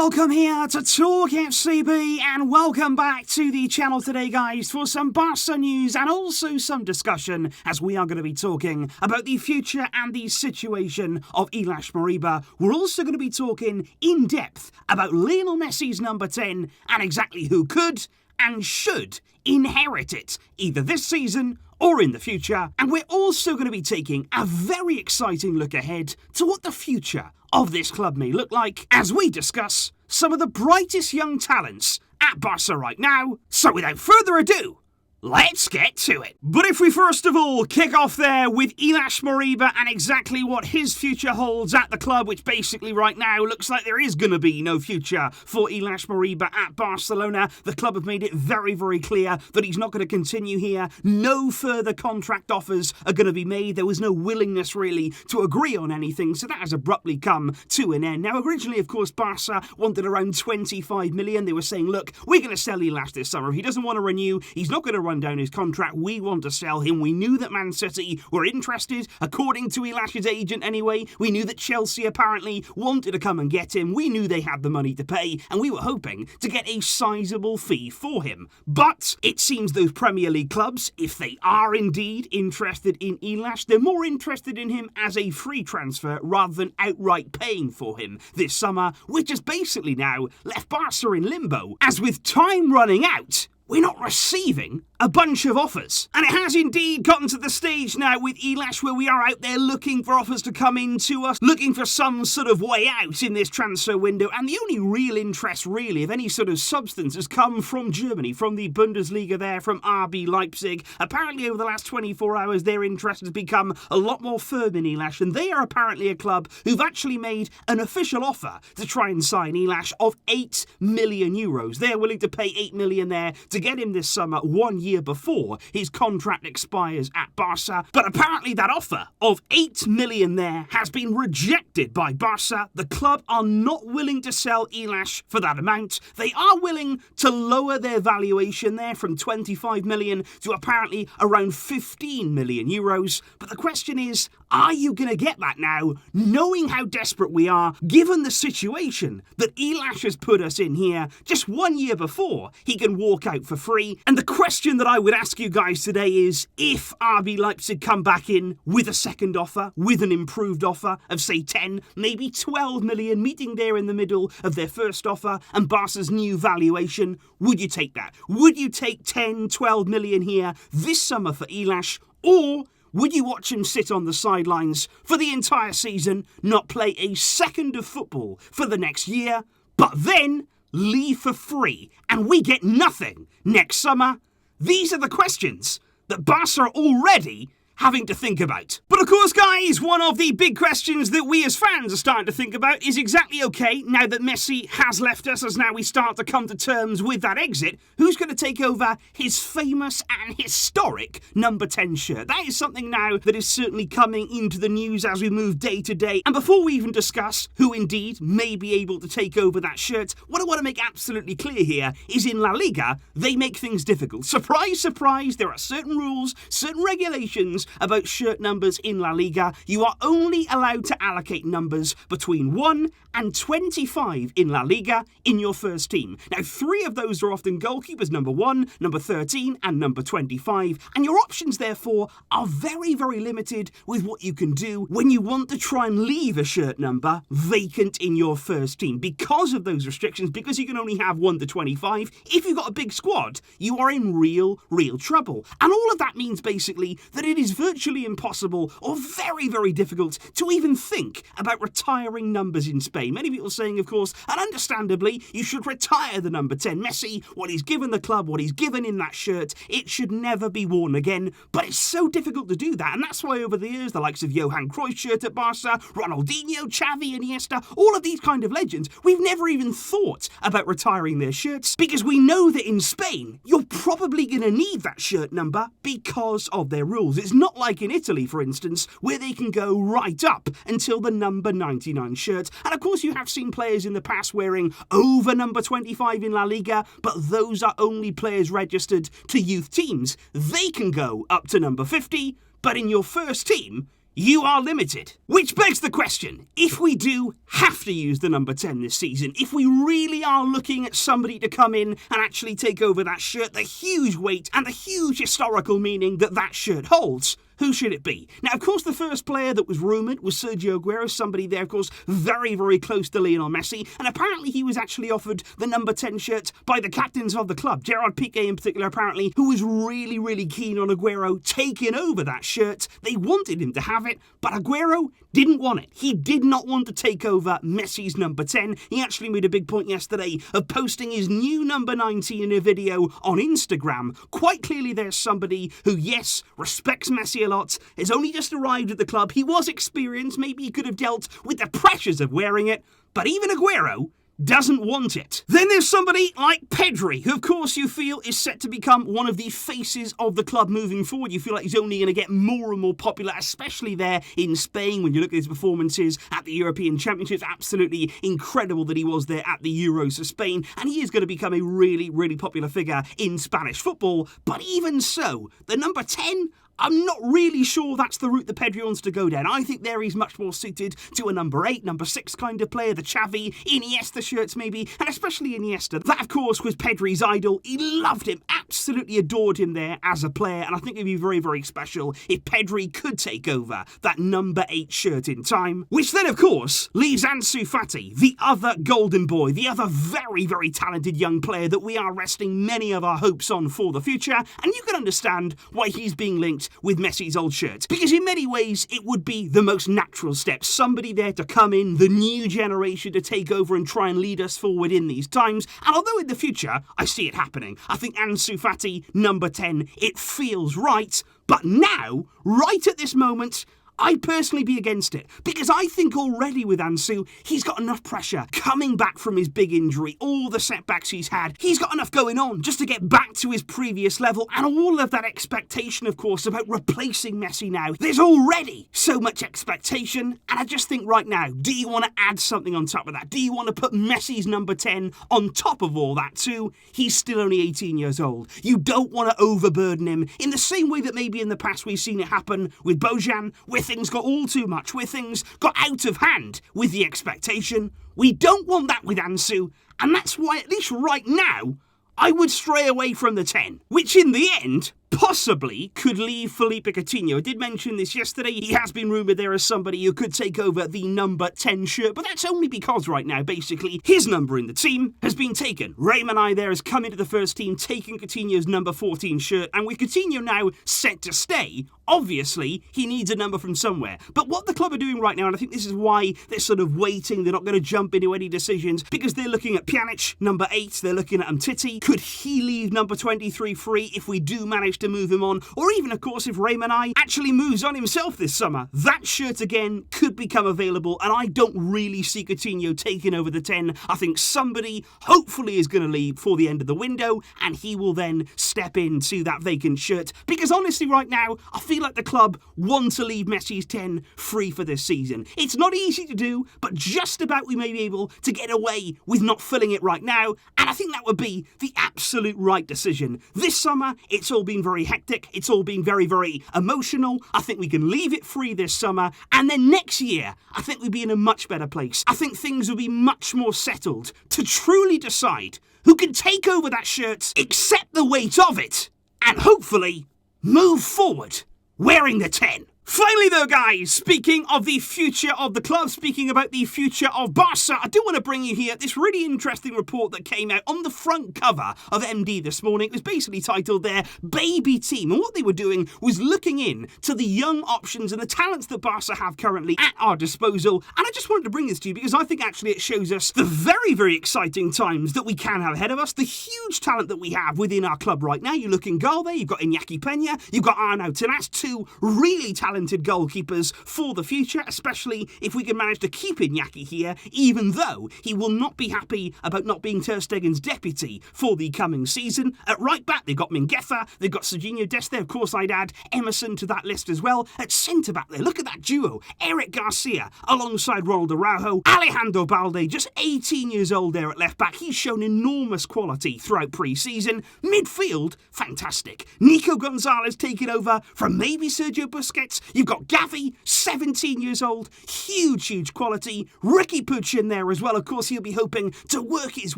welcome here to Talk FCB and welcome back to the channel today, guys, for some Barca news and also some discussion as we are going to be talking about the future and the situation of Ilaix Moriba. We're also going to be talking in depth about Lionel Messi's number 10 and exactly who could and should inherit it, either this season or in the future. And we're also going to be taking a very exciting look ahead to what the future of this club may look like as we discuss some of the brightest young talents at Barca right now. So without further ado, let's get to it. But if we first of all kick off there with Ilaix Moriba and exactly what his future holds at the club, which basically right now looks like there is going to be no future for Ilaix Moriba at Barcelona. The club have made it very, very clear that he's not going to continue here. No further contract offers are going to be made. There was no willingness really to agree on anything, so that has abruptly come to an end. Now, originally, of course, Barca wanted around 25 million. They were saying, look, we're going to sell Ilaix this summer. If he doesn't want to renew, he's not going to run down his contract. We want to sell him. We knew that Man City were interested, according to Ilaix's agent anyway. We knew that Chelsea apparently wanted to come and get him. We knew they had the money to pay, and we were hoping to get a sizable fee for him. But it seems those Premier League clubs, if they are indeed interested in Ilaix, they're more interested in him as a free transfer rather than outright paying for him this summer, which has basically now left Barca in limbo, as with time running out, we're not receiving a bunch of offers. And it has indeed gotten to the stage now with Ilaix where we are out there looking for offers to come into us, looking for some sort of way out in this transfer window. And the only real interest really of any sort of substance has come from Germany, from the Bundesliga there, from RB Leipzig. Apparently over the last 24 hours their interest has become a lot more firm in Ilaix, and they are apparently a club who've actually made an official offer to try and sign Ilaix of 8 million euros. They're willing to pay 8 million there to get him this summer, 1 year before his contract expires at Barca. But apparently that offer of 8 million there has been rejected by Barca. The club are not willing to sell Ilaix for that amount. They are willing to lower their valuation there from 25 million to apparently around 15 million euros. But the question is, are you going to get that now, knowing how desperate we are, given the situation that Ilaix has put us in here just 1 year before he can walk out for free? And the question that I would ask you guys today is, if RB Leipzig come back in with a second offer, with an improved offer of say 10, maybe 12 million, meeting there in the middle of their first offer and Barca's new valuation, would you take that? Would you take 10, 12 million here this summer for Ilaix, or would you watch him sit on the sidelines for the entire season, not play a second of football for the next year, but then leave for free and we get nothing next summer? These are the questions that Barca are already having to think about. But of course, guys, one of the big questions that we as fans are starting to think about is exactly, okay, now that Messi has left us, as now we start to come to terms with that exit, who's going to take over his famous and historic number 10 shirt? That is something now that is certainly coming into the news as we move day to day. And before we even discuss who indeed may be able to take over that shirt, what I want to make absolutely clear here is in La Liga, they make things difficult. Surprise, surprise, there are certain rules, certain regulations about shirt numbers in La Liga. You are only allowed to allocate numbers between 1 and 25 in La Liga in your first team. Now, 3 of those are often goalkeepers, number 1, number 13, and number 25. And your options, therefore, are very, very limited with what you can do when you want to try and leave a shirt number vacant in your first team. Because of those restrictions, because you can only have 1 to 25, if you've got a big squad, you are in real trouble. And all of that means basically that it is virtually impossible or very, very difficult to even think about retiring numbers in Spain. Many people saying, of course, and understandably, you should retire the number 10. Messi, what he's given the club, what he's given in that shirt, it should never be worn again. But it's so difficult to do that, and that's why over the years, the likes of Johan Cruyff's shirt at Barca, Ronaldinho, Xavi, Iniesta, all of these kind of legends, we've never even thought about retiring their shirts, because we know that in Spain, you're probably going to need that shirt number because of their rules. It's not like in Italy, for instance, where they can go right up until the number 99 shirt. And of course, you have seen players in the past wearing over number 25 in La Liga, but those are only players registered to youth teams. They can go up to number 50, but in your first team, you are limited. Which begs the question, if we do have to use the number 10 this season, if we really are looking at somebody to come in and actually take over that shirt, the huge weight and the huge historical meaning that that shirt holds, who should it be? Now, of course, the first player that was rumoured was Sergio Aguero, somebody there, of course, very, very close to Lionel Messi, and apparently he was actually offered the number 10 shirt by the captains of the club, Gerard Piqué in particular, apparently, who was really, really keen on Aguero taking over that shirt. They wanted him to have it, but Aguero didn't want it. He did not want to take over Messi's number 10. He actually made a big point yesterday of posting his new number 19 in a video on Instagram. Quite clearly there's somebody who, yes, respects Messi a lot, has only just arrived at the club. He was experienced, maybe he could have dealt with the pressures of wearing it, but even Aguero doesn't want it. Then there's somebody like Pedri, who of course you feel is set to become one of the faces of the club moving forward. You feel like he's only going to get more and more popular, especially there in Spain when you look at his performances at the European Championships. Absolutely incredible that he was there at the Euros for Spain, and he is going to become a really, really popular figure in Spanish football. But even so, the number 10, I'm not really sure that's the route that Pedri wants to go down. I think there he's much more suited to a number 8, number 6 kind of player, the Xavi, Iniesta shirts maybe, and especially Iniesta. That, of course, was Pedri's idol. He loved him, absolutely adored him there as a player, and I think it'd be very, very special if Pedri could take over that number 8 shirt in time. Which then, of course, leaves Ansu Fati, the other golden boy, the other very, very talented young player that we are resting many of our hopes on for the future, and you can understand why he's being linked with Messi's old shirt. Because in many ways, it would be the most natural step. Somebody there to come in, the new generation to take over and try and lead us forward in these times. And although in the future, I see it happening, I think Ansu Fati, number 10, it feels right. But now, right at this moment, I'd personally be against it, because I think already with Ansu, he's got enough pressure coming back from his big injury, all the setbacks he's had. He's got enough going on just to get back to his previous level, and all of that expectation, of course, about replacing Messi now. There's already so much expectation, and I just think right now, do you want to add something on top of that? Do you want to put Messi's number 10 on top of all that too? He's still only 18 years old. You don't want to overburden him in the same way that maybe in the past we've seen it happen with Bojan, with things got all too much, where things got out of hand with the expectation. We don't want that with Ansu, and that's why, at least right now, I would stray away from the 10, which in the end possibly could leave Philippe Coutinho. I did mention this yesterday. He has been rumoured there as somebody who could take over the number 10 shirt, but that's only because right now, basically, his number in the team has been taken. Raymond there has come into the first team, taking Coutinho's number 14 shirt, and with Coutinho now set to stay, obviously, he needs a number from somewhere. But what the club are doing right now, and I think this is why they're sort of waiting, they're not going to jump into any decisions, because they're looking at Pjanic, number 8, they're looking at Umtiti. Could he leave number 23 free if we do manage to move him on? Or even, of course, if Raymond actually moves on himself this summer, that shirt again could become available, and I don't really see Coutinho taking over the 10. I think somebody hopefully is going to leave for the end of the window, and he will then step into that vacant shirt. Because honestly, right now, I feel like the club want to leave Messi's 10 free for this season. It's not easy to do, but just about we may be able to get away with not filling it right now, and I think that would be the absolute right decision. This summer, it's all been very hectic. It's all been very, very emotional. I think we can leave it free this summer, and then next year, I think we'd be in a much better place. I think things will be much more settled to truly decide who can take over that shirt, accept the weight of it, and hopefully move forward wearing the 10. Finally though, guys, speaking of the future of the club, speaking about the future of Barca, I do want to bring you here this really interesting report that came out on the front cover of MD this morning. It was basically titled their Baby Team, and what they were doing was looking in to the young options and the talents that Barca have currently at our disposal. And I just wanted to bring this to you because I think actually it shows us the very, very exciting times that we can have ahead of us, the huge talent that we have within our club right now. You look in goal there, you've got Iñaki Peña, you've got Arnau Tenas, two really talented goalkeepers for the future, especially if we can manage to keep Iñaki here, even though he will not be happy about not being Ter Stegen's deputy for the coming season. At right back, they've got Mingueza, they've got Serginho Dest there, of course I'd add Emerson to that list as well. At centre back there, look at that duo, Eric Garcia alongside Ronald Araujo, Alejandro Balde, just 18 years old there at left back. He's shown enormous quality throughout pre-season. Midfield, fantastic. Nico Gonzalez taking over from maybe Sergio Busquets, players. You've got Gavi, 17 years old, huge quality. Ricky Puig in there as well. Of course, he'll be hoping to work his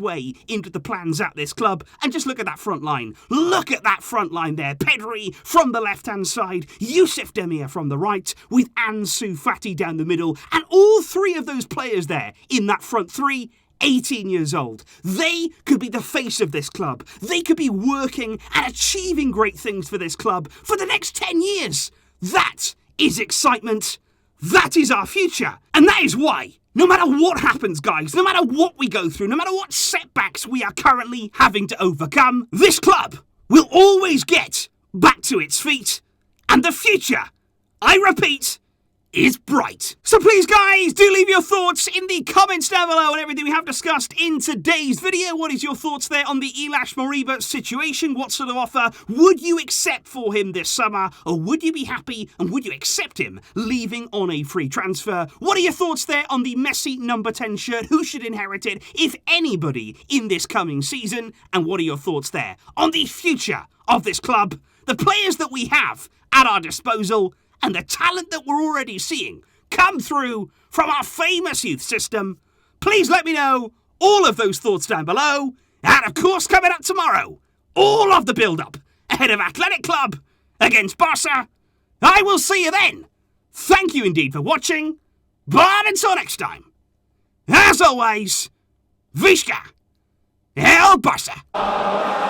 way into the plans at this club. And just look at that front line. Look at that front line there. Pedri from the left-hand side, Youssef Demir from the right, with Ansu Fati down the middle. And all three of those players there in that front three, 18 years old. They could be the face of this club. They could be working and achieving great things for this club for the next 10 years. That is excitement. That is our future. And that is why, no matter what happens, guys, no matter what we go through, no matter what setbacks we are currently having to overcome, this club will always get back to its feet. And the future, I repeat, is bright. So please, guys, do leave your thoughts in the comments down below on everything we have discussed in today's video. What is your thoughts there on the Ilaix Moriba situation? What sort of offer would you accept for him this summer? Or would you be happy and would you accept him leaving on a free transfer? What are your thoughts there on the Messi number 10 shirt? Who should inherit it, if anybody, in this coming season? And what are your thoughts there on the future of this club? The players that we have at our disposal, and the talent that we're already seeing come through from our famous youth system. Please let me know all of those thoughts down below. And of course, coming up tomorrow, all of the build-up ahead of Athletic Club against Barca. I will see you then. Thank you indeed for watching. But until next time, as always, Visca El Barça.